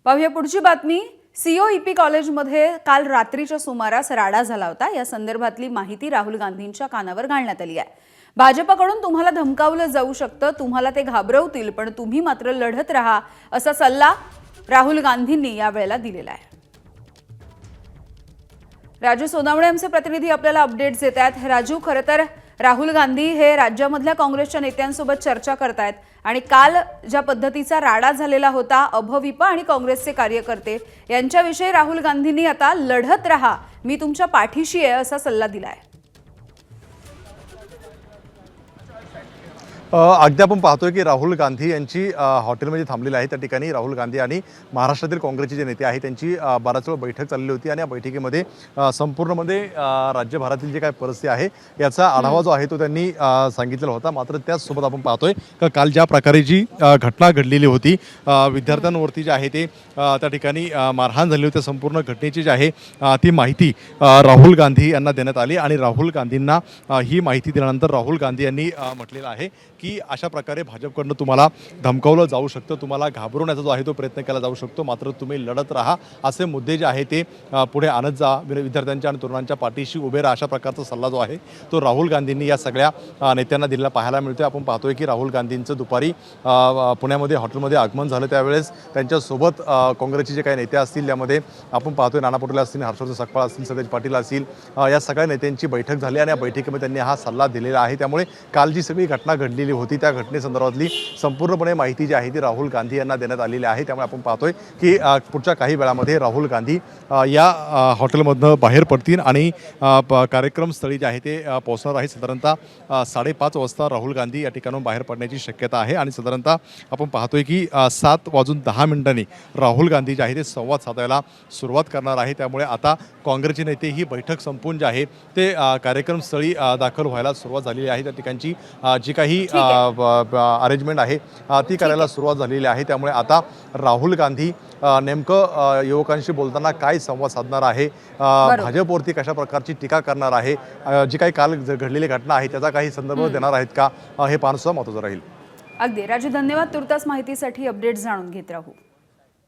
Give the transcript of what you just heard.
पाहूया पुढची बातमी। सीओईपी कॉलेजमध्ये काल रात्रीच्या सुमारास राडा झाला होता। या संदर्भातली माहिती राहुल गांधींच्या कानावर घालण्यात आली आहे। भाजपकडून तुम्हाला धमकावलं जाऊ शकतं, तुम्हाला ते घाबरवतील, पण तुम्ही मात्र लढत राहा असा सल्ला राहुल गांधींनी यावेळेला दिलेला आहे। राजू सोनावणे आमचे प्रतिनिधी आपल्याला अपडेट्स देत आहेत। राजू, खरं तर राहुल गांधी हे राज्यामधल्या काँग्रेसच्या नेत्यांसोबत चर्चा करतायत आणि काल ज्या पद्धतीचा राडा झालेला होता, अभविप आणि काँग्रेसचे कार्यकर्ते यांच्याविषयी राहुल गांधींनी आता लढत राहा, मी तुमच्या पाठीशी आहे असा सल्ला दिलाय। अगदी आपण पाहतोय की राहुल गांधी यांची हॉटेलमध्ये थांबलेली आहे। त्या ठिकाणी राहुल गांधी आणि महाराष्ट्रातील काँग्रेसचे जे नेते आहेत त्यांची बराच वेळ बैठक चालली होती आणि या बैठकीमध्ये संपूर्णमध्ये राज्यभरातील जे काय परिस्थिती आहे याचा आढावा जो आहे तो त्यांनी सांगितलेला होता। मात्र त्याचसोबत आपण पाहतोय की काल ज्या प्रकारे जी घटना घडलेली होती, विद्यार्थ्यांवरती जे आहे ते त्या ठिकाणी मारहाण झाली होती, संपूर्ण घटनेची जी आहे ती माहिती राहुल गांधी यांना देण्यात आली आणि राहुल गांधींना ही माहिती दिल्यानंतर राहुल गांधी यांनी म्हटलेलं आहे की अशा प्रकारे भाजपकडून तुम्हाला धमकावलं जाऊ शकतं, तुम्हाला घाबरवण्याचा जो आहे तो प्रयत्न केला जाऊ शकतो, मात्र तुम्ही लढत राहा, असे मुद्दे जे आहे ते पुढे आणत जा, विद्यार्थ्यांच्या आणि तरुणांच्या पाठीशी उभे राहा, अशा प्रकारचा सल्ला जो आहे तो राहुल गांधींनी या सगळ्या नेत्यांना दिलेला पाहायला मिळतोय। आपण पाहतोय की राहुल गांधींचं दुपारी पुण्यामध्ये हॉटेलमध्ये आगमन झालं, त्यावेळेस त्यांच्यासोबत काँग्रेसचे जे काही नेते असतील यामध्ये आपण पाहतोय नाना पटोले असतील, हर्षवर्धन सकपाळ असतील, सतेज पाटील असतील, या सगळ्या नेत्यांची बैठक झाली आणि या बैठकीमध्ये त्यांनी हा सल्ला दिलेला आहे। त्यामुळे काल जी सगळी घटना घडलेली होती त्या घटनेसंदर्भातली संपूर्णपणे माहिती जी आहे ती राहुल गांधी यांना देण्यात आलेली आहे। त्यामुळे आपण पाहतोय की पुढच्या काही वेळामध्ये राहुल गांधी या हॉटेलमधनं बाहेर पडतील आणि कार्यक्रमस्थळी जे आहे ते पोहोचणार आहे। साधारणतः 5:30 वाजता राहुल गांधी या ठिकाणून बाहेर पडण्याची शक्यता आहे आणि साधारणतः आपण पाहतोय की 7:10 राहुल गांधी जे आहे ते संवाद साधायला सुरुवात करणार आहे। त्यामुळे आता काँग्रेसचे नेते ही बैठक संपून जे आहे ते कार्यक्रमस्थळी दाखल व्हायला सुरुवात झालेली आहे। त्या ठिकाणची जी काही अरेंजमेंट आहे ती करायला सुरुवात झालेली आहे। त्यामुळे आता राहुल गांधी नेमकं युवकांशी बोलताना काय संवाद साधणार आहे, भाजपवरती कशा प्रकारची टीका करणार आहे, जी काही काल घडलेली घटना आहे त्याचा काही संदर्भ देणार आहेत का, हे पाहणं सुद्धा महत्त्वाचं राहील। अगदी राजू, धन्यवाद। तुर्तास माहितीसाठी अपडेट्स जाणून घेत राहू।